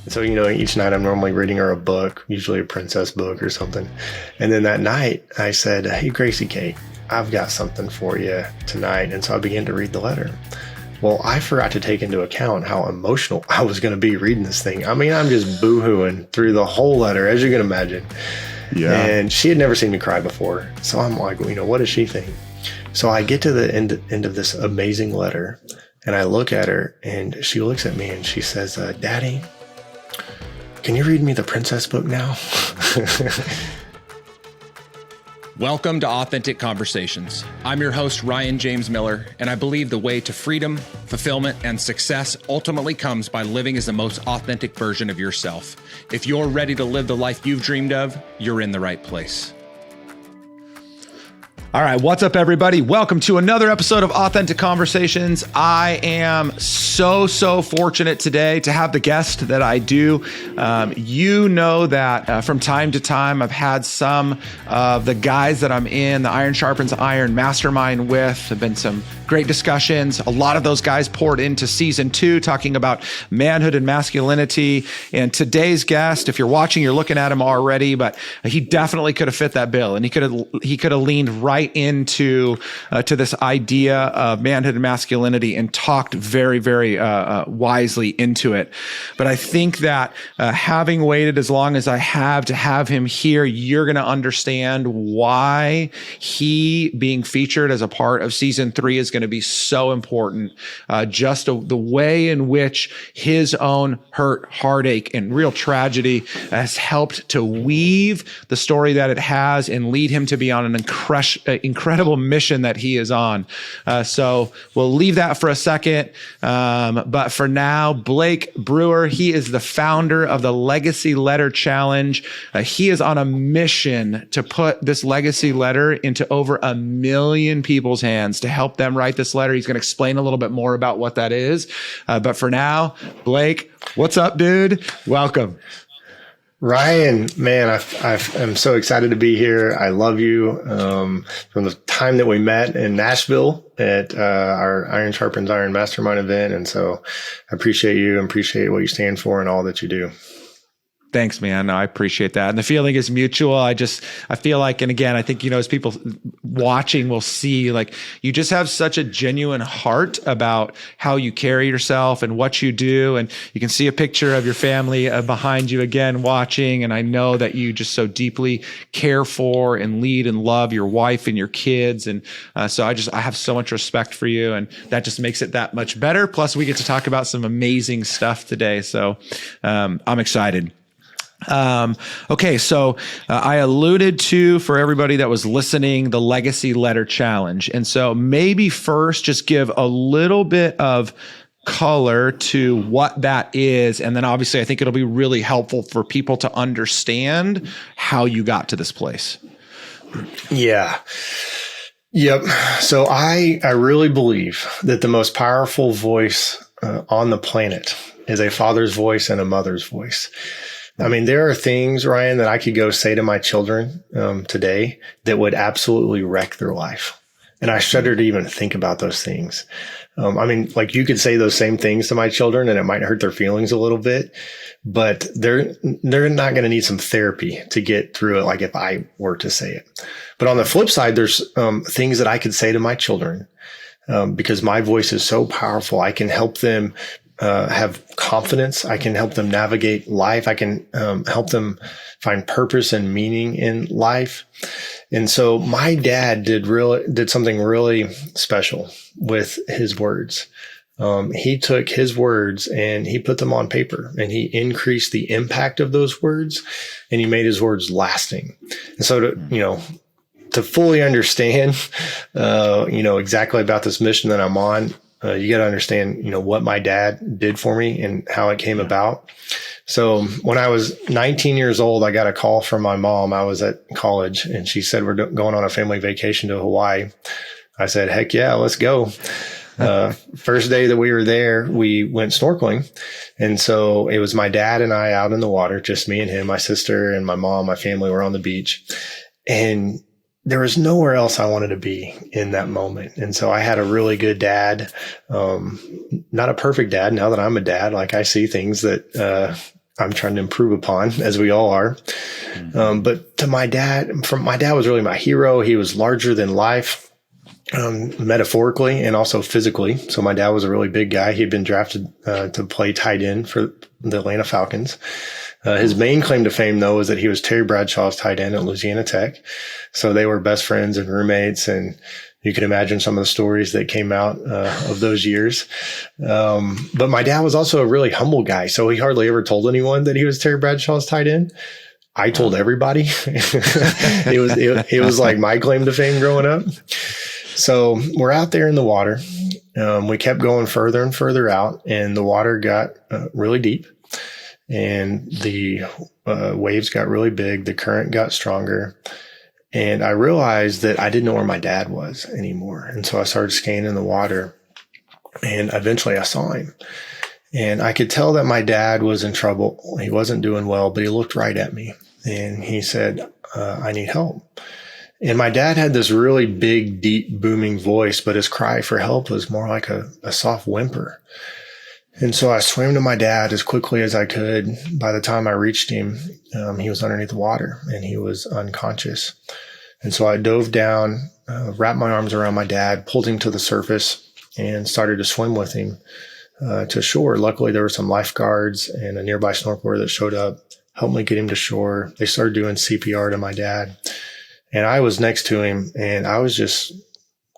And so, each night I'm normally reading her a book, usually a princess book or something. And then that night I said, "Hey, Gracie Kate, I've got something for you tonight." And so I began to read the letter. Well, I forgot to take into account how emotional I was going to be reading this thing. I mean, I'm just boo-hooing through the whole letter, as you can imagine. Yeah. And she had never seen me cry before. So I'm like, what does she think? So I get to the end of this amazing letter, and I look at her, and she looks at me and she says, "Daddy, can you read me the princess book now?" Welcome to Authentic Conversations. I'm your host, Ryan James Miller, and I believe the way to freedom, fulfillment, and success ultimately comes by living as the most authentic version of yourself. If you're ready to live the life you've dreamed of, you're in the right place. All right, what's up, everybody? Welcome to another episode of Authentic Conversations. I am so fortunate today to have the guest that I do. You know that from time to time, I've had some of the guys that I'm in the Iron Sharpens Iron Mastermind with. Have been some great discussions. A lot of those guys poured into season 2, talking about manhood and masculinity. And today's guest, if you're watching, you're looking at him already, but he definitely could have fit that bill, and he could have leaned right into to this idea of manhood and masculinity and talked very wisely into it. But I think that having waited as long as I have to have him here, you're going to understand why he being featured as a part of season 3 is going to be so important. The way in which his own hurt, heartache, and real tragedy has helped to weave the story that it has and lead him to be on an incredible mission that he is on. So we'll leave that for a second. But for now, Blake Brewer, he is the founder of the Legacy Letter Challenge. He is on a mission to put this legacy letter into over 1 million people's hands to help them write this letter. He's going to explain a little bit more about what that is. But for now, Blake, what's up, dude? Welcome. Ryan, man, I'm so excited to be here. I love you. From the time that we met in Nashville at our Iron Sharpens Iron Mastermind event. And so I appreciate you and appreciate what you stand for and all that you do. Thanks, man. No, I appreciate that. And the feeling is mutual. I feel like, and again, I think, as people watching will see, like, you just have such a genuine heart about how you carry yourself and what you do. And you can see a picture of your family behind you again, watching. And I know that you just so deeply care for and lead and love your wife and your kids. And so I have so much respect for you, and that just makes it that much better. Plus we get to talk about some amazing stuff today. So I'm excited. Okay, so I alluded to, for everybody that was listening, the Legacy Letter Challenge. And so maybe first just give a little bit of color to what that is. And then obviously I think it'll be really helpful for people to understand how you got to this place. Yeah. Yep. So I really believe that the most powerful voice on the planet is a father's voice and a mother's voice. I mean, there are things, Ryan, that I could go say to my children today that would absolutely wreck their life. And I shudder to even think about those things. I mean, like, you could say those same things to my children and it might hurt their feelings a little bit, but they're not going to need some therapy to get through it, like if I were to say it. But on the flip side, there's things that I could say to my children because my voice is so powerful. I can help them have confidence. I can help them navigate life. I can help them find purpose and meaning in life. And so my dad did something really special with his words. He took his words and he put them on paper, and he increased the impact of those words, and he made his words lasting. And so to fully understand, exactly about this mission that I'm on, you got to understand, what my dad did for me and how it came about. So when I was 19 years old, I got a call from my mom. I was at college, and she said, "We're going on a family vacation to Hawaii." I said, "Heck yeah, let's go." First day that we were there, we went snorkeling. And so it was my dad and I out in the water, just me and him. My sister and my mom, my family were on the beach. And there was nowhere else I wanted to be in that moment. And so I had a really good dad, not a perfect dad. Now that I'm a dad, like, I see things that I'm trying to improve upon, as we all are. But to my dad, my dad was really my hero. He was larger than life, metaphorically and also physically. So my dad was a really big guy. He'd been drafted to play tight end for the Atlanta Falcons. His main claim to fame, though, was that he was Terry Bradshaw's tight end at Louisiana Tech. So they were best friends and roommates, and you can imagine some of the stories that came out of those years. But my dad was also a really humble guy. So he hardly ever told anyone that he was Terry Bradshaw's tight end. I told everybody. It was like my claim to fame growing up. So we're out there in the water. We kept going further and further out, and the water got really deep, and the waves got really big. The current got stronger. And I realized that I didn't know where my dad was anymore. And so I started scanning the water, and eventually I saw him. And I could tell that my dad was in trouble. He wasn't doing well, but he looked right at me, and he said, I need help. And my dad had this really big, deep, booming voice, but his cry for help was more like a soft whimper. And so I swam to my dad as quickly as I could. By the time I reached him, he was underneath the water and he was unconscious. And so I dove down, wrapped my arms around my dad, pulled him to the surface, and started to swim with him to shore. Luckily, there were some lifeguards and a nearby snorkeler that showed up, helped me get him to shore. They started doing CPR to my dad. And I was next to him, and I was just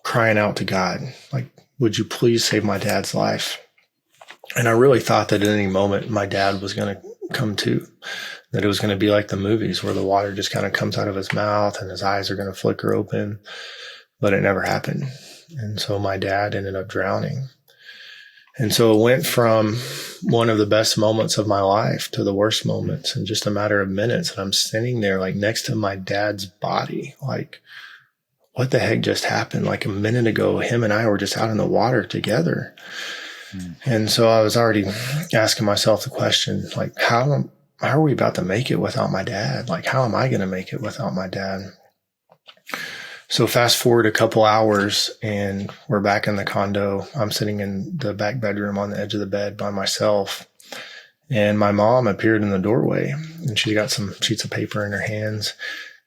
crying out to God, like, would you please save my dad's life? And I really thought that at any moment my dad was going to come to, that it was going to be like the movies where the water just kind of comes out of his mouth and his eyes are going to flicker open, but it never happened. And so my dad ended up drowning. And so it went from one of the best moments of my life to the worst moments in just a matter of minutes. And I'm standing there like next to my dad's body, like, what the heck just happened? Like a minute ago, him and I were just out in the water together. And so I was already asking myself the question, like, how are we about to make it without my dad? Like, how am I going to make it without my dad? So fast forward a couple hours and we're back in the condo. I'm sitting in the back bedroom on the edge of the bed by myself. And my mom appeared in the doorway, and she got some sheets of paper in her hands.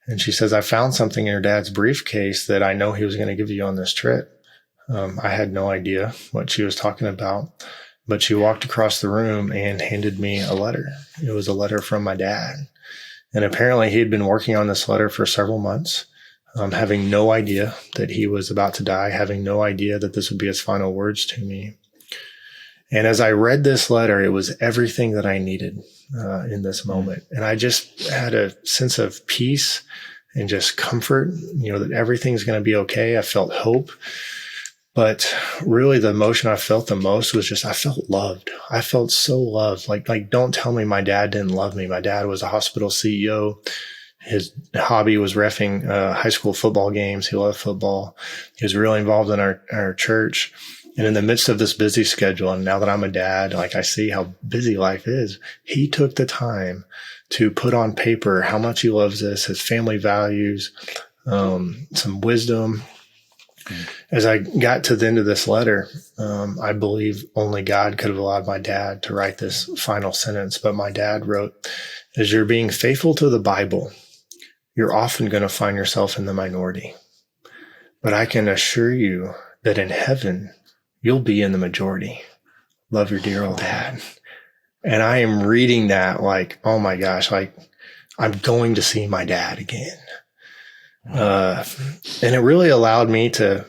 And she says, I found something in your dad's briefcase that I know he was going to give you on this trip. I had no idea what she was talking about, but she walked across the room and handed me a letter. It was a letter from my dad. And apparently he had been working on this letter for several months, having no idea that he was about to die, having no idea that this would be his final words to me. And as I read this letter, it was everything that I needed in this moment. And I just had a sense of peace and just comfort, that everything's going to be okay. I felt hope. But really the emotion I felt the most was just, I felt loved. I felt so loved. Like, don't tell me my dad didn't love me. My dad was a hospital CEO. His hobby was reffing high school football games. He loved football. He was really involved in our church. And in the midst of this busy schedule, and now that I'm a dad, like I see how busy life is, he took the time to put on paper how much he loves us, his family values, some wisdom. As I got to the end of this letter, I believe only God could have allowed my dad to write this final sentence. But my dad wrote, as you're being faithful to the Bible, you're often going to find yourself in the minority. But I can assure you that in heaven, you'll be in the majority. Love your dear old dad. And I am reading that like, oh my gosh, like I'm going to see my dad again. And it really allowed me to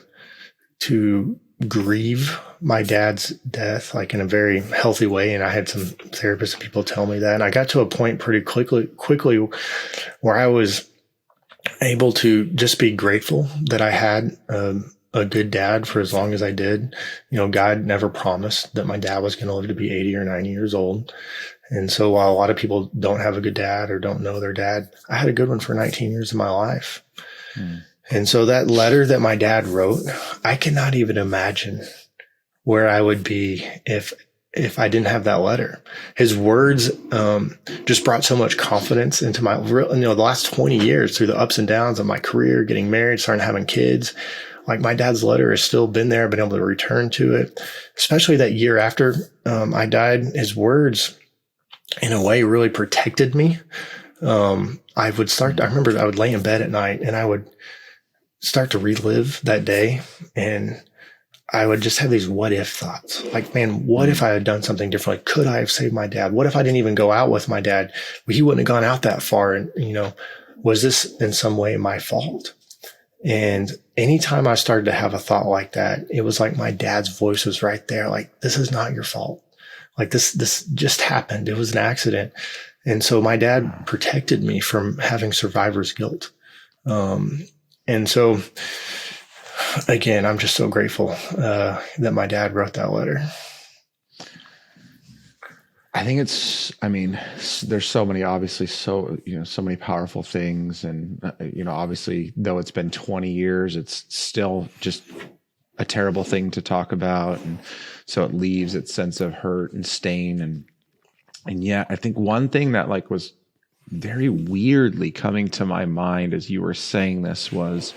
grieve my dad's death, like in a very healthy way. And I had some therapists and people tell me that. And I got to a point pretty quickly where I was able to just be grateful that I had a good dad for as long as I did. God never promised that my dad was going to live to be 80 or 90 years old. And so while a lot of people don't have a good dad or don't know their dad, I had a good one for 19 years of my life. And so that letter that my dad wrote, I cannot even imagine where I would be if I didn't have that letter. His words just brought so much confidence into my the last 20 years through the ups and downs of my career, getting married, starting having kids. Like my dad's letter has still been there, been able to return to it, especially that year after I died. His words in a way really protected me. I remember I would lay in bed at night and I would start to relive that day, and I would just have these what if thoughts. Like, man, what if I had done something differently? Could I have saved my dad? What if I didn't even go out with my dad? He wouldn't have gone out that far. And, was this in some way my fault? And anytime I started to have a thought like that, it was like my dad's voice was right there. Like, this is not your fault. Like this just happened. It was an accident. And so my dad protected me from having survivor's guilt. And so again, I'm just so grateful that my dad wrote that letter. I think there's so many, obviously, so many powerful things. And, obviously, though it's been 20 years, it's still just a terrible thing to talk about. And so it leaves its sense of hurt and stain. And yet I think one thing that was very weirdly coming to my mind as you were saying this was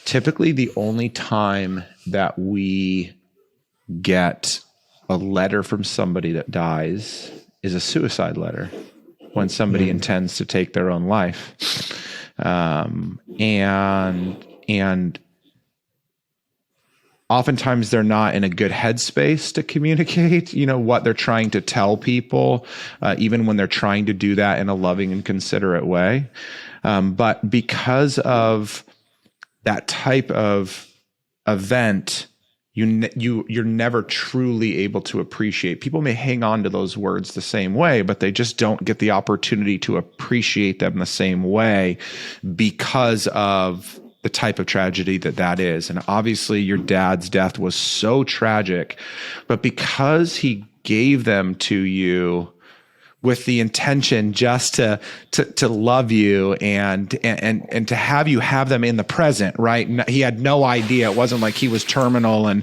typically the only time that we get a letter from somebody that dies is a suicide letter, when somebody intends to take their own life. And oftentimes they're not in a good headspace to communicate, what they're trying to tell people, even when they're trying to do that in a loving and considerate way. But because of that type of event, you're never truly able to appreciate. People may hang on to those words the same way, but they just don't get the opportunity to appreciate them the same way because of the type of tragedy that is. And obviously your dad's death was so tragic, but because he gave them to you with the intention just to love you and to have you have them in the present, right? He had no idea. It wasn't like he was terminal and,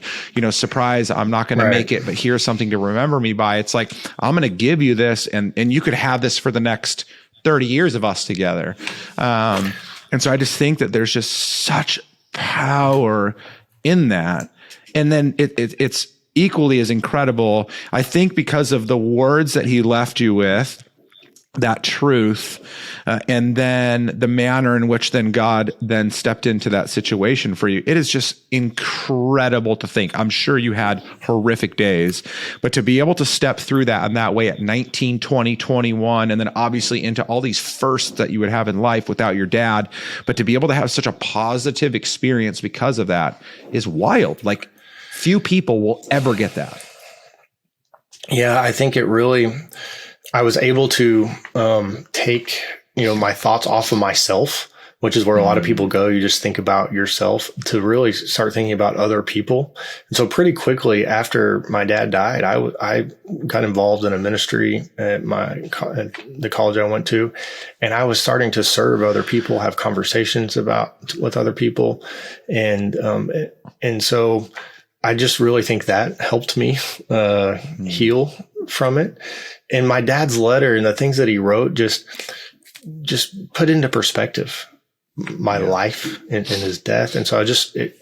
surprise, I'm not going to make it, but here's something to remember me by. It's like, I'm going to give you this and you could have this for the next 30 years of us together. And so I just think that there's just such power in that. And then it's equally as incredible, I think, because of the words that he left you with, that truth, and then the manner in which then God then stepped into that situation for you. It is just incredible to think. I'm sure you had horrific days, but to be able to step through that in that way at 19, 20, 21, and then obviously into all these firsts that you would have in life without your dad, but to be able to have such a positive experience because of that is wild. Like, few people will ever get that. Yeah, I think I was able to take, my thoughts off of myself, which is where a lot of people go. You just think about yourself, to really start thinking about other people. And so pretty quickly after my dad died, I got involved in a ministry at the college I went to, and I was starting to serve other people, have conversations with other people. And so I just really think that helped me heal from it. And my dad's letter and the things that he wrote just put into perspective my life and his death. And so it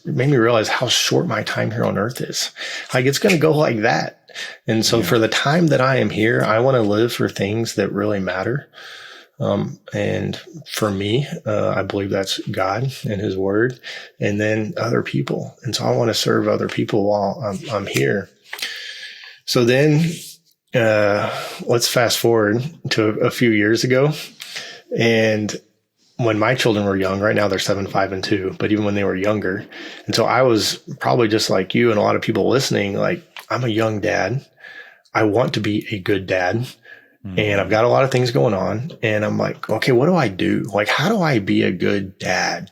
made me realize how short my time here on earth is. Like, it's going to go like that. And so for the time that I am here, I want to live for things that really matter. And for me, I believe that's God and his word, and then other people. And so I want to serve other people while I'm here. So then, let's fast forward to a few years ago. And when my children were young, right now they're 7, 5, and 2, but even when they were younger. And so I was probably just like you and a lot of people listening, like, I'm a young dad. I want to be a good dad. And I've got a lot of things going on, and I'm like, okay, what do I do? Like, how do I be a good dad?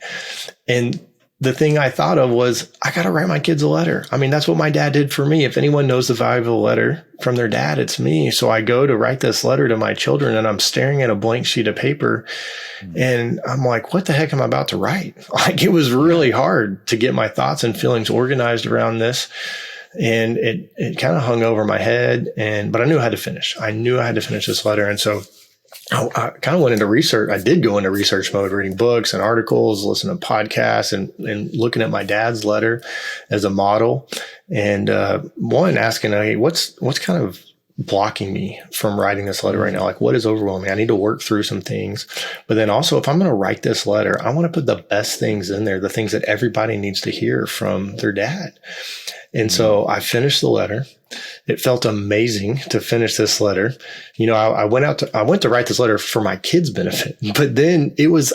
And the thing I thought of was, I got to write my kids a letter. I mean, that's what my dad did for me. If anyone knows the value of a letter from their dad, it's me. So I go to write this letter to my children, and I'm staring at a blank sheet of paper, and I'm like, what the heck am I about to write? Like, it was really hard to get my thoughts and feelings organized around this. And it kind of hung over my head, but I knew I had to finish. I knew I had to finish this letter. And so I kind of went into research. I did go into research mode, reading books and articles, listening to podcasts, and looking at my dad's letter as a model. And asking, hey, what's kind of blocking me from writing this letter right now? Like, what is overwhelming? I need to work through some things. But then also, if I'm going to write this letter, I want to put the best things in there, the things that everybody needs to hear from their dad. And so I finished the letter. It felt amazing to finish this letter. I went to write this letter for my kids' benefit, but then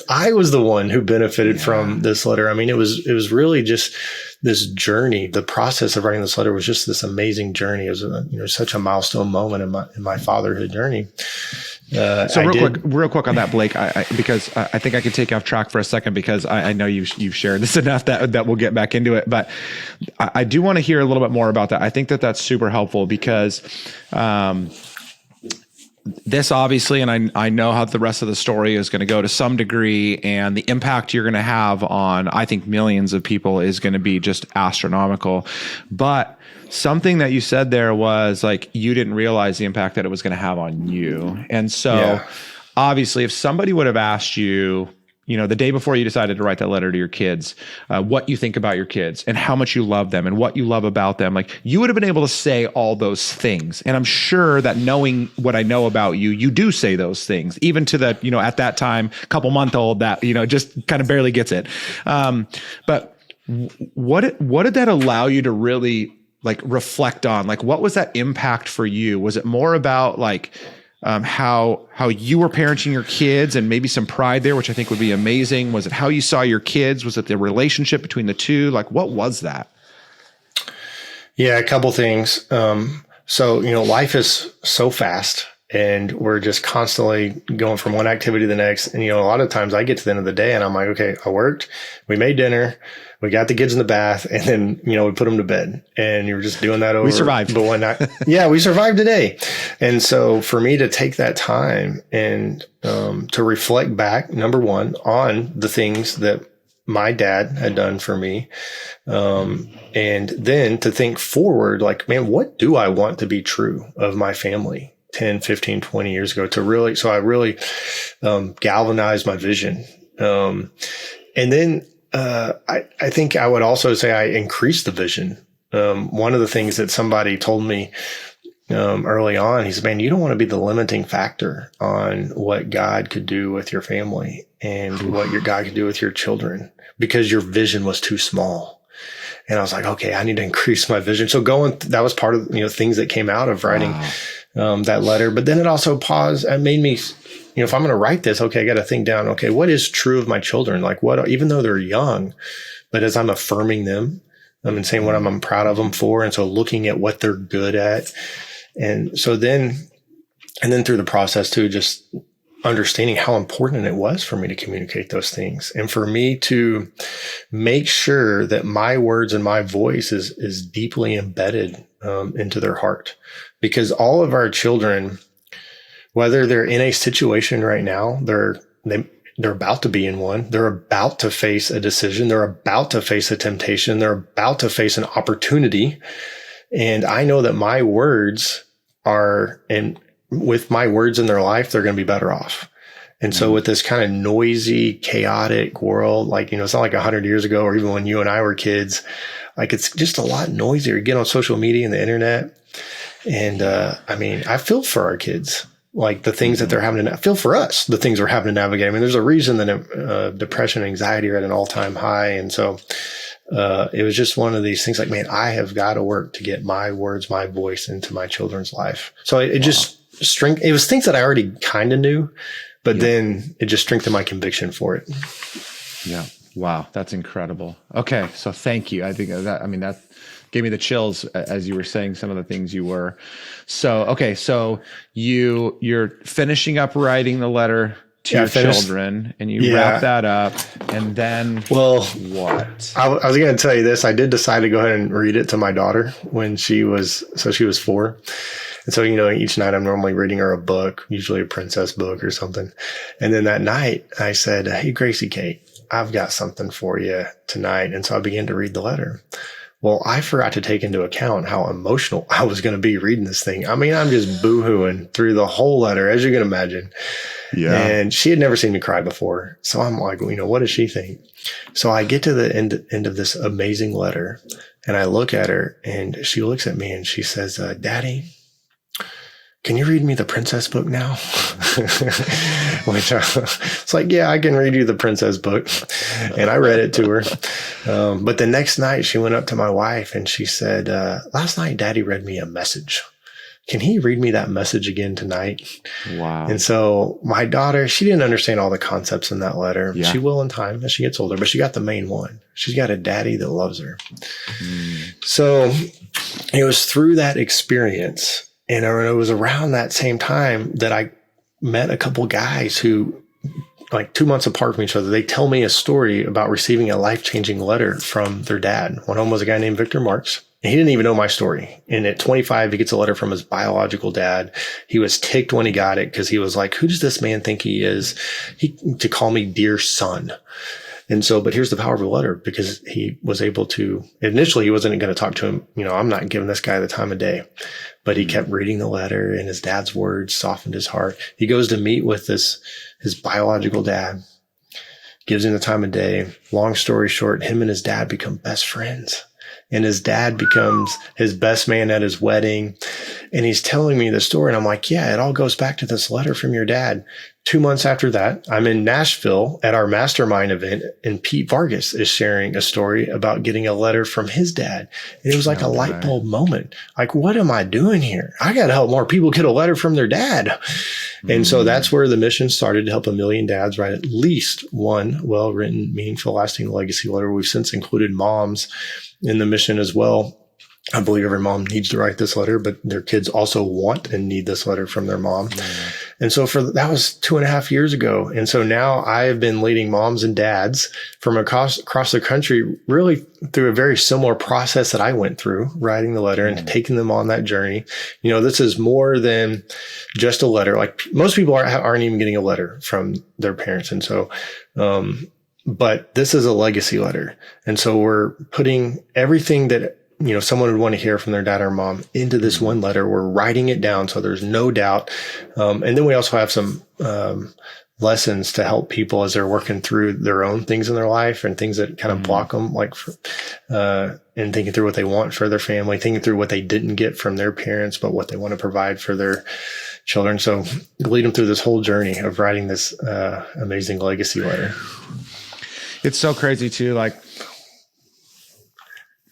I was the one who benefited from this letter. I mean, it was really just this journey. The process of writing this letter was just this amazing journey. It was such a milestone moment in my fatherhood journey. So real quick on that, Blake, because I think I could take you off track for a second, because I know you've shared this enough that we'll get back into it. But I do want to hear a little bit more about that. I think that's super helpful, because this obviously, and I know how the rest of the story is going to go to some degree, and the impact you're going to have on, I think, millions of people is going to be just astronomical. But something that you said there was like, you didn't realize the impact that it was going to have on you. And so obviously, if somebody would have asked you, the day before you decided to write that letter to your kids, what you think about your kids and how much you love them and what you love about them, like, you would have been able to say all those things. And I'm sure that, knowing what I know about you, you do say those things, even to the, at that time, couple-month-old that, just kind of barely gets it. But what did that allow you to really reflect on? Like, what was that impact for you? Was it more about how you were parenting your kids and maybe some pride there, which I think would be amazing? Was it how you saw your kids? Was it the relationship between the two? Like, what was that? Yeah, a couple things. So, life is so fast, and we're just constantly going from one activity to the next. And, a lot of times I get to the end of the day and I'm like, okay, I worked, we made dinner, we got the kids in the bath, and then, we put them to bed, and you were just doing that over. We survived. But one night, we survived today. And so for me to take that time and, to reflect back, number one, on the things that my dad had done for me. And then to think forward, like, man, what do I want to be true of my family 10, 15, 20 years ago so I really, galvanized my vision. And then, I think I would also say I increased the vision. One of the things that somebody told me, early on, he said, man, you don't want to be the limiting factor on what God could do with your family and what your God could do with your children, because your vision was too small. And I was like, okay, I need to increase my vision. So that was part of, things that came out of writing, that letter. But then it also it made me, if I'm going to write this, okay, I got to think down, okay, what is true of my children? Like, even though they're young, but as I'm affirming them, and saying what I'm proud of them for. And so looking at what they're good at. And so then through the process too, just understanding how important it was for me to communicate those things, and for me to make sure that my words and my voice is deeply embedded into their heart, because all of our children, whether they're in a situation right now, they're about to be in one, they're about to face a decision, they're about to face a temptation, they're about to face an opportunity. And I know that my words with my words in their life, they're going to be better off. And so with this kind of noisy, chaotic world, it's not like 100 years ago, or even when you and I were kids, it's just a lot noisier. You get on social media and the internet. And, I feel for our kids, the things that they're having to, I feel for us, the things we're having to navigate. There's a reason that depression and anxiety are at an all-time high. And so, it was just one of these things man, I have got to work to get my words, my voice into my children's life. So it just it was things that I already kind of knew, but then it just strengthened my conviction for it. Yeah. Wow. That's incredible. Okay. So thank you. I think that gave me the chills as you were saying some of the things you were. So, okay. So you're finishing up writing the letter to your children, and you wrap that up, and then what? I was going to tell you this. I did decide to go ahead and read it to my daughter when she was 4. And so, each night I'm normally reading her a book, usually a princess book or something. And then that night I said, hey, Gracie Kate, I've got something for you tonight. And so I began to read the letter. Well, I forgot to take into account how emotional I was going to be reading this thing. I'm just boohooing through the whole letter, as you can imagine. Yeah. And she had never seen me cry before. So I'm like, what does she think? So I get to the end of this amazing letter, and I look at her, and she looks at me and she says, Daddy, can you read me the princess book now? Which it's like, yeah, I can read you the princess book. And I read it to her. But the next night she went up to my wife and she said, last night Daddy read me a message. Can he read me that message again tonight? Wow. And so my daughter, she didn't understand all the concepts in that letter. Yeah. She will in time as she gets older, but she got the main one. She's got a daddy that loves her. So it was through that experience, and it was around that same time that I met a couple guys who, like 2 months apart from each other, they tell me a story about receiving a life-changing letter from their dad. One of them was a guy named Victor Marks. And he didn't even know my story. And at 25, he gets a letter from his biological dad. He was ticked when he got it because he was like, who does this man think he is to call me dear son? And so, but here's the power of the letter, because he was able to, initially he wasn't going to talk to him. I'm not giving this guy the time of day, but he kept reading the letter, and his dad's words softened his heart. He goes to meet with his biological dad, gives him the time of day. Long story short, him and his dad become best friends. And his dad becomes his best man at his wedding. And he's telling me the story. And I'm like, yeah, it all goes back to this letter from your dad. 2 months after that, I'm in Nashville at our mastermind event, and Pete Vargas is sharing a story about getting a letter from his dad. And it was like a light bulb moment. Like, what am I doing here? I got to help more people get a letter from their dad. And so that's where the mission started, to help 1 million dads write at least one well-written, meaningful, lasting legacy letter. We've since included moms in the mission as well. I believe every mom needs to write this letter, but their kids also want and need this letter from their mom. And so that was 2.5 years ago. And so now I have been leading moms and dads from across the country, really through a very similar process that I went through, writing the letter and taking them on that journey. This is more than just a letter. Like, most people aren't even getting a letter from their parents. And so, but this is a legacy letter. And so we're putting everything that, someone would want to hear from their dad or mom into this one letter. We're writing it down so there's no doubt. And then we also have some lessons to help people as they're working through their own things in their life and things that kind of block them, like, and thinking through what they want for their family, thinking through what they didn't get from their parents, but what they want to provide for their children. So lead them through this whole journey of writing this amazing legacy letter. It's so crazy too. Like,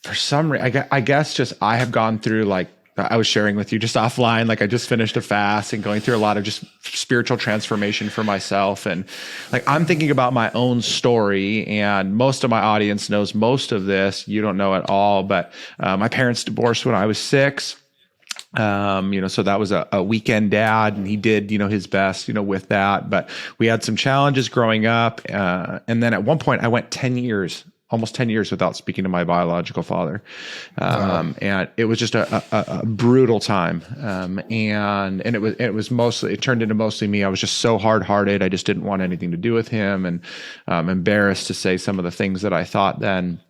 for some reason, I guess just I have gone through, like I was sharing with you just offline, like I just finished a fast and going through a lot of just spiritual transformation for myself. And like, I'm thinking about my own story, and most of my audience knows most of this. You don't know at all, but my parents divorced when I was 6. So that was a weekend dad, and he did, his best, with that, but we had some challenges growing up. And then at one point I went almost 10 years without speaking to my biological father. And it was just a brutal time. And it turned into mostly me. I was just so hard-hearted. I just didn't want anything to do with him, and embarrassed to say some of the things that I thought then.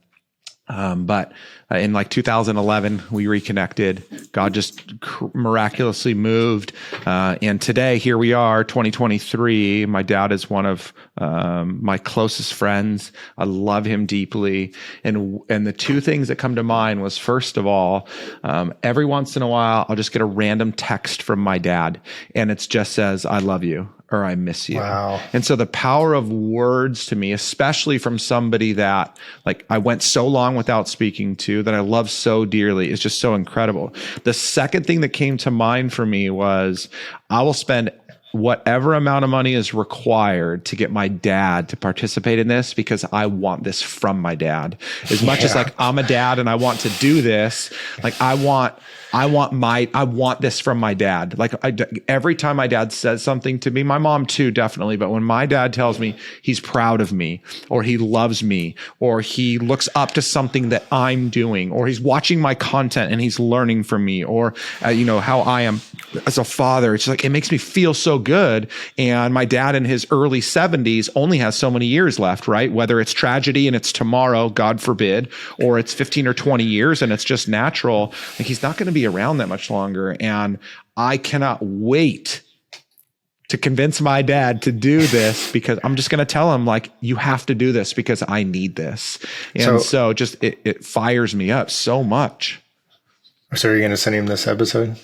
But in like 2011, we reconnected. God just miraculously moved. And today, here we are, 2023. My dad is one of my closest friends. I love him deeply. And the two things that come to mind was, first of all, every once in a while, I'll just get a random text from my dad, and it just says, "I love you," or "I miss you." Wow. And so the power of words to me, especially from somebody that like I went so long without speaking to, that I love so dearly, is just so incredible. The second thing that came to mind for me was, I will spend whatever amount of money is required to get my dad to participate in this, because I want this from my dad. As much as like I'm a dad and I want to do this, like I want this from my dad. Like every time my dad says something to me, my mom too, definitely. But when my dad tells me he's proud of me, or he loves me, or he looks up to something that I'm doing, or he's watching my content and he's learning from me, or, how I am as a father, it's like, it makes me feel so good. And my dad in his early 70s only has so many years left, right? Whether it's tragedy and it's tomorrow, God forbid, or it's 15 or 20 years and it's just natural. Like, he's not going to be around that much longer. And I cannot wait to convince my dad to do this, because I'm just going to tell him, like, you have to do this because I need this. And so just, it fires me up so much. So are you going to send him this episode?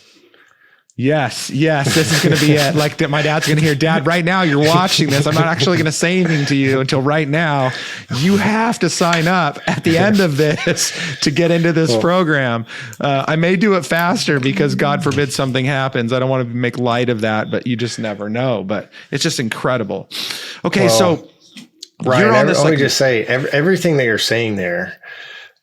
Yes. This is going to be it. Like that, my dad's going to hear, Dad, right now you're watching this. I'm not actually going to say anything to you until right now. You have to sign up at the end of this to get into this program. I may do it faster because God forbid something happens. I don't want to make light of that, but you just never know. But it's just incredible. Okay. So Ryan, you're on this. Let me just say everything that you're saying there.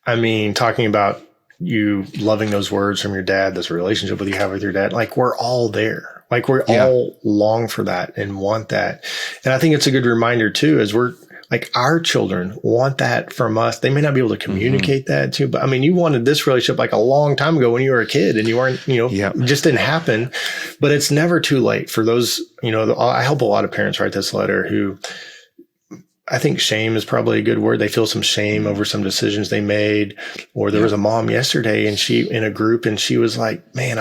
I mean, talking about you loving those words from your dad, this relationship with you have with your dad, like we're all there. Like we all long for that and want that. And I think it's a good reminder too, as we're like our children want that from us. They may not be able to communicate that too, but I mean, you wanted this relationship like a long time ago when you were a kid and you weren't, it just didn't happen, but it's never too late for those, I help a lot of parents write this letter who, I think shame is probably a good word. They feel some shame over some decisions they made. Or there was a mom yesterday and she in a group and she was like, man,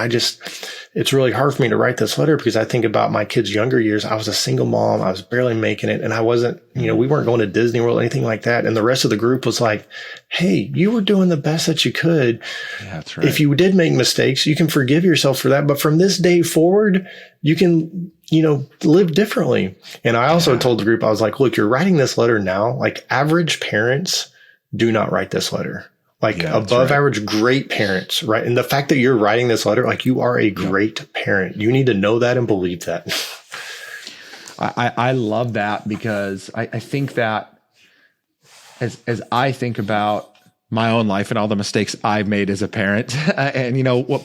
it's really hard for me to write this letter because I think about my kids' younger years. I was a single mom. I was barely making it. And I wasn't, we weren't going to Disney World, anything like that. And the rest of the group was like, hey, you were doing the best that you could. Yeah, that's right. If you did make mistakes, you can forgive yourself for that. But from this day forward, you can live differently. And I also told the group, I was like, look, you're writing this letter now. Like average parents do not write this letter. Like above average, great parents, right? And the fact that you're writing this letter, like you are a great parent. You need to know that and believe that. I love that because I think that as I think about my own life and all the mistakes I've made as a parent and,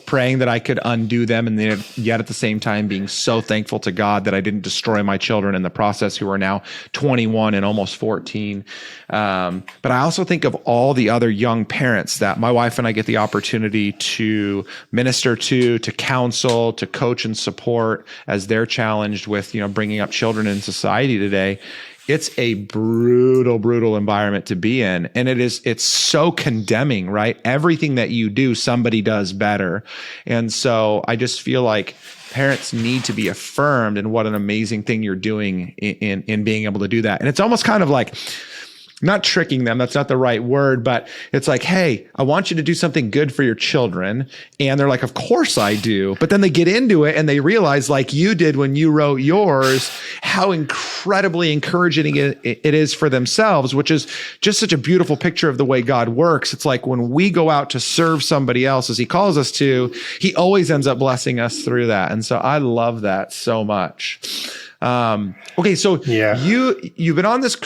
praying that I could undo them. And then yet at the same time, being so thankful to God that I didn't destroy my children in the process who are now 21 and almost 14. But I also think of all the other young parents that my wife and I get the opportunity to minister to counsel, to coach and support as they're challenged with, bringing up children in society today. It's a brutal environment to be in. And it's so condemning, right? Everything that you do, somebody does better. And so I just feel like parents need to be affirmed in what an amazing thing you're doing in being able to do that. And it's almost kind of like, not tricking them, that's not the right word, but it's like, hey, I want you to do something good for your children. And they're like, of course I do. But then they get into it and they realize, like you did when you wrote yours, how incredibly encouraging it is for themselves, which is just such a beautiful picture of the way God works. It's like when we go out to serve somebody else as he calls us to, he always ends up blessing us through that. And so I love that so much. Okay. So you've been on this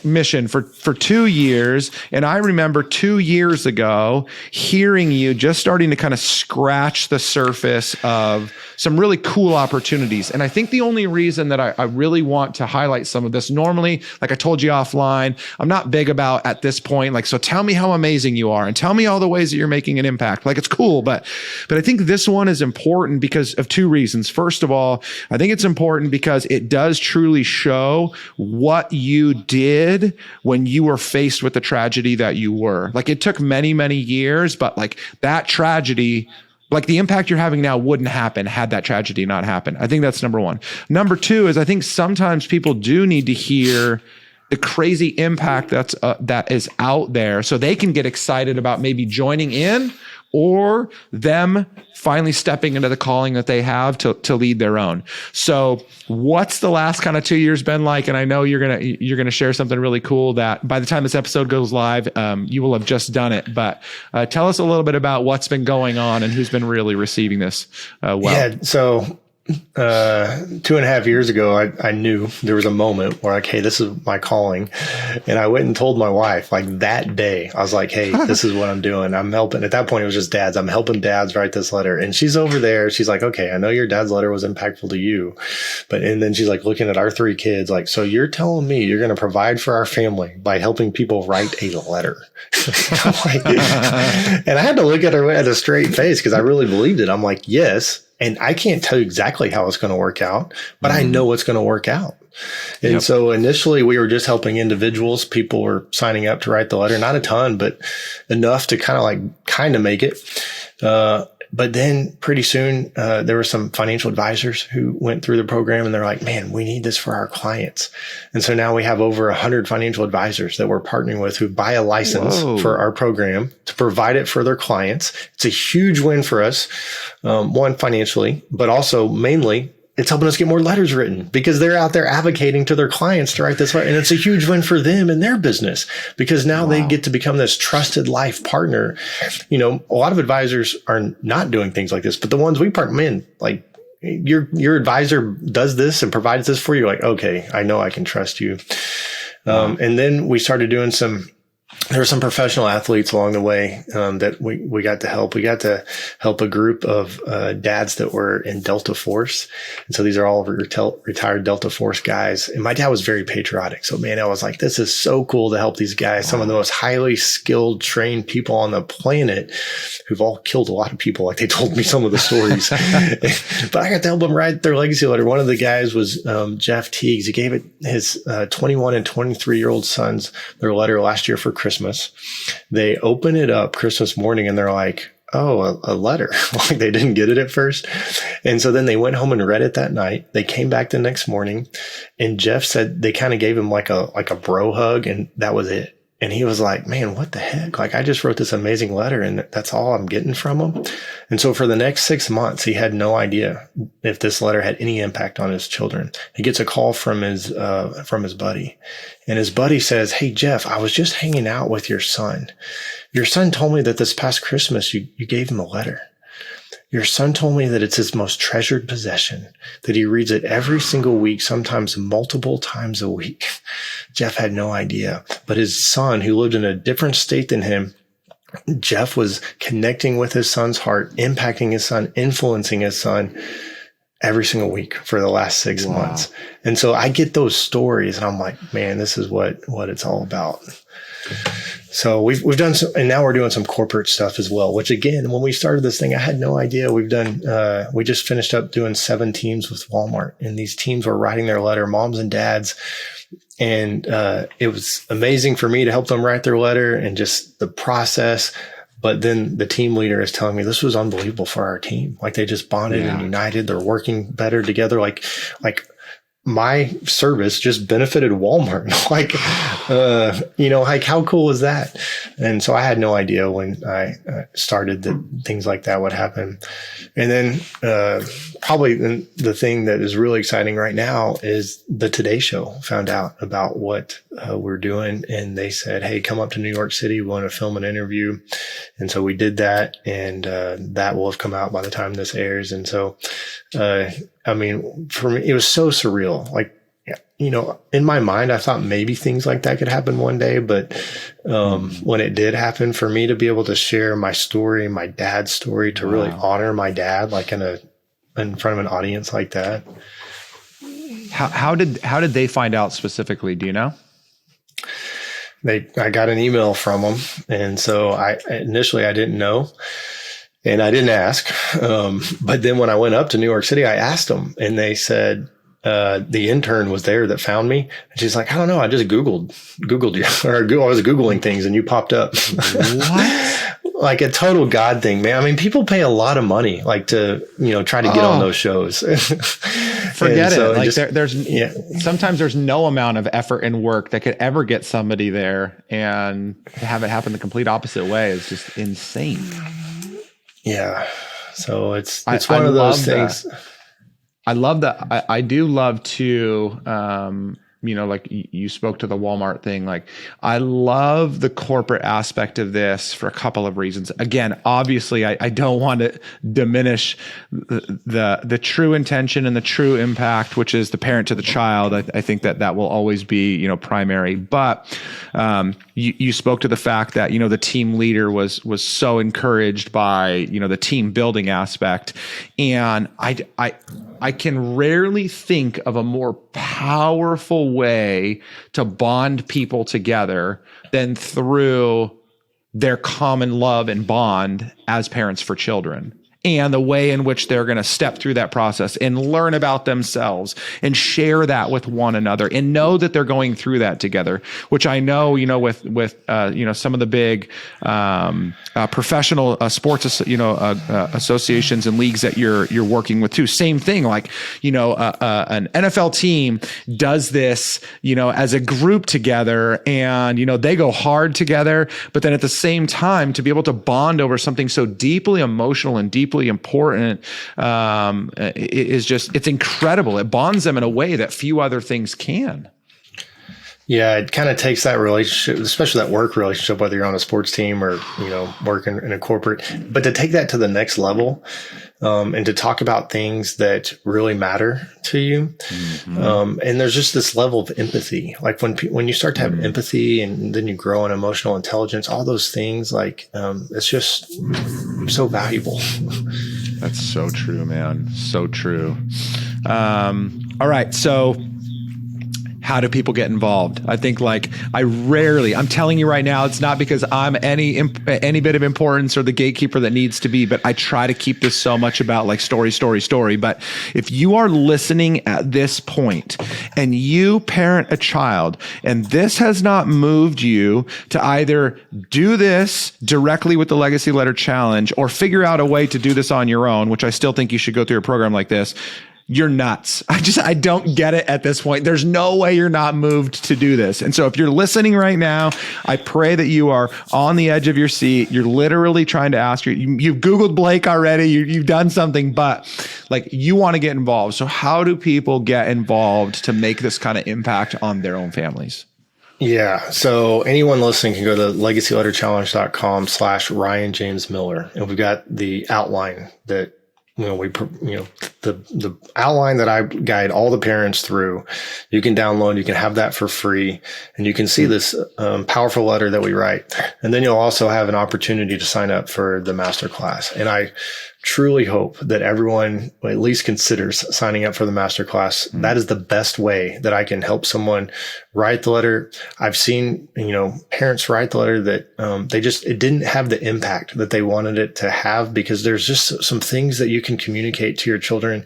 mission for 2 years. And I remember 2 years ago hearing you just starting to kind of scratch the surface of some really cool opportunities. And I think the only reason that I really want to highlight some of this, normally, like I told you offline, I'm not big about at this point, so tell me how amazing you are and tell me all the ways that you're making an impact. Like it's cool, but I think this one is important because of two reasons. First of all, I think it's important because it does truly show what you did when you were faced with the tragedy that you were. Like it took many, many years, but like that tragedy, like the impact you're having now wouldn't happen had that tragedy not happened. I think that's number one. Number two is I think sometimes people do need to hear the crazy impact that is out there so they can get excited about maybe joining in or them finally stepping into the calling that they have to lead their own. So what's the last kind of 2 years been like? And I know you're gonna share something really cool that by the time this episode goes live, you will have just done it. But tell us a little bit about what's been going on and who's been really receiving this well. Yeah, so 2.5 years ago, I knew there was a moment where like, hey, this is my calling. And I went and told my wife like that day, I was like, hey, this is what I'm doing. I'm helping. At that point, it was just dads. I'm helping dads write this letter. And she's over there. She's like, okay, I know your dad's letter was impactful to you. And then she's like looking at our 3 kids, like, so you're telling me you're going to provide for our family by helping people write a letter. Like, and I had to look at her with a straight face because I really believed it. I'm like, yes. And I can't tell you exactly how it's going to work out, but I know it's going to work out. And so initially we were just helping individuals. People were signing up to write the letter, not a ton, but enough to kind of make it. But then pretty soon, there were some financial advisors who went through the program and they're like, man, we need this for our clients. And so now we have over 100 financial advisors that we're partnering with who buy a license for our program to provide it for their clients. It's a huge win for us. One, financially, but also mainly it's helping us get more letters written because they're out there advocating to their clients to write this letter. And it's a huge win for them and their business because now they get to become this trusted life partner. You know, a lot of advisors are not doing things like this, but the ones we partner in, like your advisor does this and provides this for you. Like, okay, I know I can trust you. And then we started doing there were some professional athletes along the way that we got to help. We got to help a group of dads that were in Delta Force. And so these are all retired Delta Force guys. And my dad was very patriotic. So, man, I was like, this is so cool to help these guys. Some of the most highly skilled, trained people on the planet who've all killed a lot of people. Like they told me some of the stories. But I got to help them write their legacy letter. One of the guys was Jeff Teagues. He gave his 21 and 23-year-old sons their letter last year for Christmas. They open it up Christmas morning and they're like, oh, a letter. Like they didn't get it at first. And so then they went home and read it that night. They came back the next morning and Jeff said they kind of gave him like a bro hug and that was it. And he was like, man, what the heck? Like I just wrote this amazing letter and that's all I'm getting from him. And so for the next 6 months, he had no idea if this letter had any impact on his children. He gets a call from his buddy and his buddy says, hey, Jeff, I was just hanging out with your son. Your son told me that this past Christmas, you gave him a letter. Your son told me that it's his most treasured possession, that he reads it every single week, sometimes multiple times a week. Jeff had no idea, but his son, who lived in a different state than him, Jeff was connecting with his son's heart, impacting his son, influencing his son every single week for the last 6 months. And so I get those stories and I'm like, man, this is what it's all about. So we've done some, and now we're doing some corporate stuff as well, which again, when we started this thing, I had no idea. We just finished up doing 7 teams with Walmart and these teams were writing their letter, moms and dads. And, it was amazing for me to help them write their letter and just the process. But then the team leader is telling me this was unbelievable for our team. Like they just bonded and united. They're working better together. Like my service just benefited Walmart. Like, like how cool is that? And so I had no idea when I started that things like that would happen. And then, probably the thing that is really exciting right now is the Today Show found out about what we're doing. And they said, hey, come up to New York City. We want to film an interview. And so we did that. And, that will have come out by the time this airs. And so, for me, it was so surreal. Like, in my mind, I thought maybe things like that could happen one day. But when it did happen, for me to be able to share my story, my dad's story, to really honor my dad, like in front of an audience like that. How did they find out specifically? Do you know? I got an email from them. And so initially I didn't know. And I didn't ask. But then when I went up to New York City, I asked them and they said, the intern was there that found me. And she's like, I don't know. I just Googled you or I was Googling things and you popped up. What? Like a total God thing, man. I mean, people pay a lot of money, like to, try to get on those shows. Forget it. Like there's sometimes there's no amount of effort and work that could ever get somebody there, and to have it happen the complete opposite way is just insane. Yeah. So it's one of those things. I love that. I do love to, like you spoke to the Walmart thing. Like I love the corporate aspect of this for a couple of reasons. Again, obviously I don't want to diminish the true intention and the true impact, which is the parent to the child. I think that will always be, primary, but, you spoke to the fact that, the team leader was so encouraged by, the team building aspect. And I can rarely think of a more powerful way to bond people together than through their common love and bond as parents for children. and the way in which they're going to step through that process and learn about themselves and share that with one another and know that they're going through that together, which I know, with some of the big professional sports, associations and leagues that you're working with too. Same thing, like, an NFL team does this, as a group together, and, they go hard together, but then at the same time, to be able to bond over something so deeply emotional and deeply important, it's incredible. It bonds them in a way that few other things can. Yeah, it kind of takes that relationship, especially that work relationship, whether you're on a sports team or, working in a corporate, but to take that to the next level, and to talk about things that really matter to you. Mm-hmm. And there's just this level of empathy. Like when you start to have empathy, and then you grow in emotional intelligence, all those things, like, it's just so valuable. That's so true, man. So true. All right. So, how do people get involved? I think, I'm telling you right now, it's not because I'm any bit of importance or the gatekeeper that needs to be, but I try to keep this so much about story. But if you are listening at this point and you parent a child and this has not moved you to either do this directly with the Legacy Letter Challenge or figure out a way to do this on your own, which I still think you should go through a program like this, you're nuts. I don't get it at this point. There's no way you're not moved to do this. And so if you're listening right now, I pray that you are on the edge of your seat. You're literally trying to ask you've Googled Blake already. You've done something, but you want to get involved. So how do people get involved to make this kind of impact on their own families? Yeah. So anyone listening can go to legacyletterchallenge.com/Ryan James Miller. And we've got the outline that, the outline that I guide all the parents through. You can download, you can have that for free, and you can see this powerful letter that we write. And then you'll also have an opportunity to sign up for the masterclass. And I truly hope that everyone at least considers signing up for the masterclass. That is the best way that I can help someone write the letter. I've seen, parents write the letter that it didn't have the impact that they wanted it to have, because there's just some things that you can communicate to your children.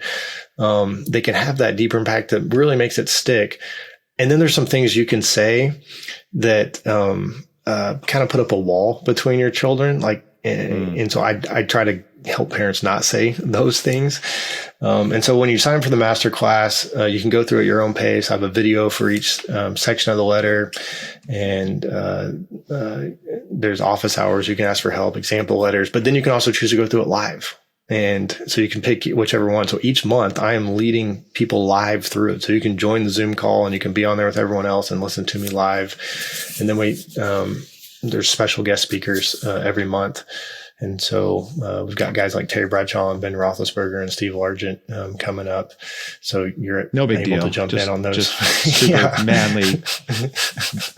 They can have that deeper impact that really makes it stick. And then there's some things you can say that kind of put up a wall between your children. And so I try to help parents not say those things. And so when you sign up for the masterclass, you can go through at your own pace. I have a video for each section of the letter, and there's office hours. You can ask for help, example letters, but then you can also choose to go through it live. And so you can pick whichever one. So each month I am leading people live through it. So you can join the Zoom call and you can be on there with everyone else and listen to me live. And then there's special guest speakers every month. And so we've got guys like Terry Bradshaw and Ben Roethlisberger and Steve Largent coming up. So you're able to jump in on those. Just super manly,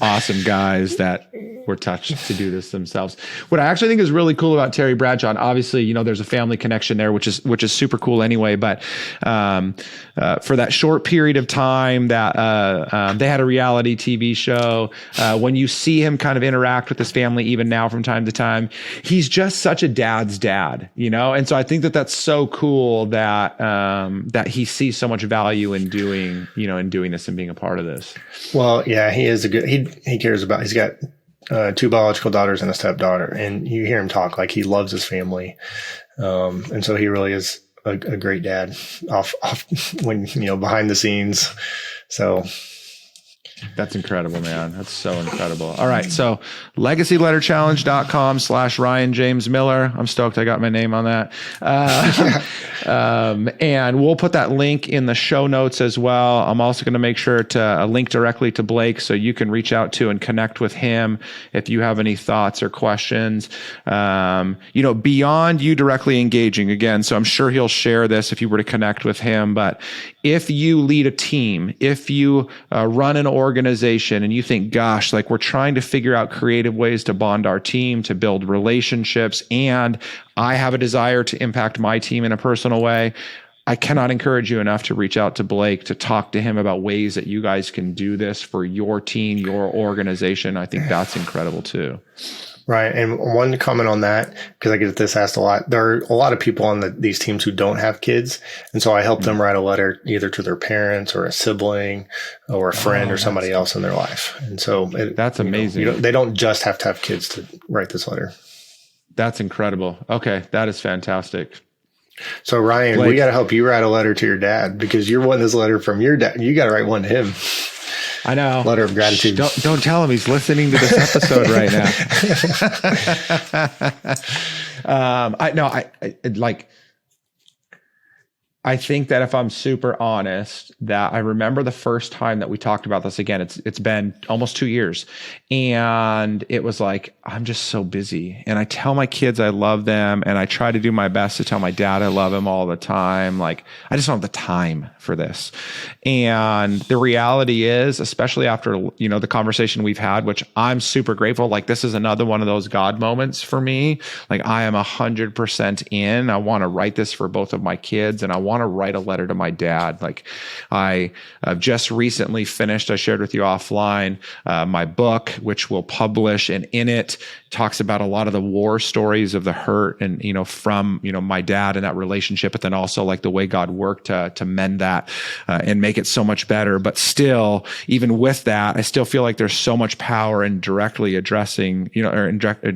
awesome guys that were touched to do this themselves. What I actually think is really cool about Terry Bradshaw, and obviously, there's a family connection there, which is super cool anyway. But for that short period of time that they had a reality TV show, when you see him kind of interact with his family, even now from time to time, he's just such a dad's dad, And so I think that that's so cool that that he sees so much value in doing this and being a part of this. Well, yeah, he is he cares about. He's got 2 biological daughters and a stepdaughter, and you hear him talk like he loves his family, and so he really is a great dad off when behind the scenes. So. That's incredible, man. That's so incredible. All right. So legacyletterchallenge.com/Ryan James Miller. I'm stoked I got my name on that. And we'll put that link in the show notes as well. I'm also going to make sure to link directly to Blake so you can reach out to and connect with him if you have any thoughts or questions. Beyond you directly engaging again. So I'm sure he'll share this if you were to connect with him. But if you lead a team, if you run an organization and you think, gosh, we're trying to figure out creative ways to bond our team, to build relationships, and I have a desire to impact my team in a personal way, I cannot encourage you enough to reach out to Blake, to talk to him about ways that you guys can do this for your team, your organization. I think that's incredible too. Right. And one comment on that, because I get this asked a lot. There are a lot of people on these teams who don't have kids. And so I help them write a letter either to their parents or a sibling or a friend or somebody else in their life. And so that's amazing. They don't just have to have kids to write this letter. That's incredible. Okay. That is fantastic. So Ryan, Blake, we got to help you write a letter to your dad, because you're wanting this letter from your dad. You got to write one to him. I know. Letter of gratitude. Don't tell him he's listening to this episode right now. I think that if I'm super honest, that I remember the first time that we talked about this again, it's been almost 2 years, and it was like, I'm just so busy, and I tell my kids I love them, and I try to do my best to tell my dad I love him all the time. Like, I just don't have the time for this. And the reality is, especially after, the conversation we've had, which I'm super grateful. Like, this is another one of those God moments for me. Like, I am 100% in. I want to write this for both of my kids, and I want to write a letter to my dad. Like, I just recently finished, I shared with you offline, my book, which we'll publish, and in it talks about a lot of the war stories of the hurt and, from, my dad and that relationship, but then also like the way God worked to mend that and make it so much better. But still, even with that, I still feel like there's so much power in directly addressing,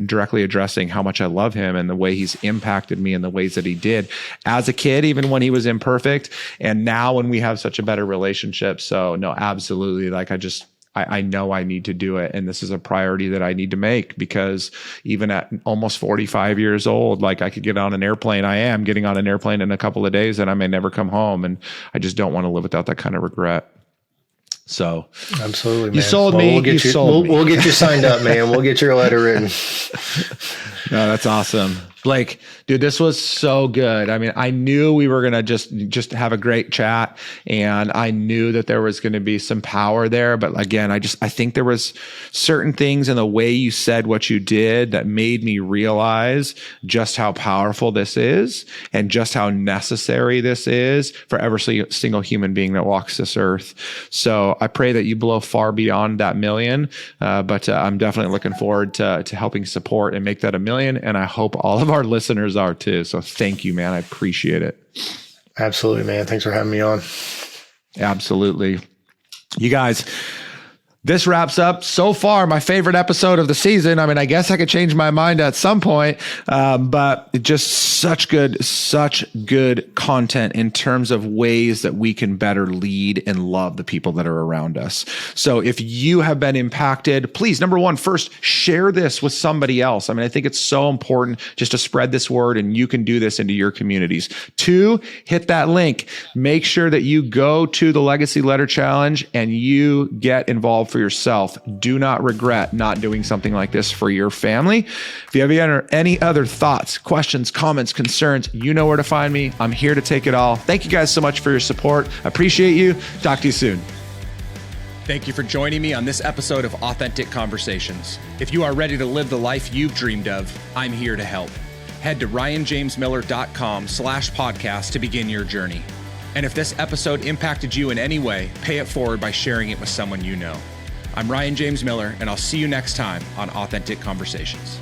directly addressing how much I love him and the way he's impacted me in the ways that he did as a kid, even when he was imperfect. And now when we have such a better relationship. So no, absolutely. Like, I know I need to do it. And this is a priority that I need to make, because even at almost 45 years old, like, I could get on an airplane. I am getting on an airplane in a couple of days, and I may never come home. And I just don't want to live without that kind of regret. So absolutely, man. You sold me. We'll get you signed up, man. We'll get your letter written. No, that's awesome. Blake, dude, this was so good. I mean, I knew we were going to just have a great chat, and I knew that there was going to be some power there. But again, I think there was certain things in the way you said what you did that made me realize just how powerful this is and just how necessary this is for every single human being that walks this earth. So I pray that you blow far beyond that million. But I'm definitely looking forward to helping support and make that a million. And I hope all of our listeners are too. So thank you, man. I appreciate it. Absolutely, man. Thanks for having me on. Absolutely. You guys, this wraps up so far my favorite episode of the season. I mean, I guess I could change my mind at some point, but just such good content in terms of ways that we can better lead and love the people that are around us. So if you have been impacted, please, number one, first, share this with somebody else. I mean, I think it's so important just to spread this word, and you can do this into your communities. Two, hit that link. Make sure that you go to the Legacy Letter Challenge and you get involved for yourself. Do not regret not doing something like this for your family. If you have any other thoughts, questions, comments, concerns, you know where to find me. I'm here to take it all. Thank you guys so much for your support. Appreciate you. Talk to you soon. Thank you for joining me on this episode of Authentic Conversations. If you are ready to live the life you've dreamed of, I'm here to help. Head to ryanjamesmiller.com/podcast to begin your journey. And if this episode impacted you in any way, pay it forward by sharing it with someone you know. I'm Ryan James Miller, and I'll see you next time on Authentic Conversations.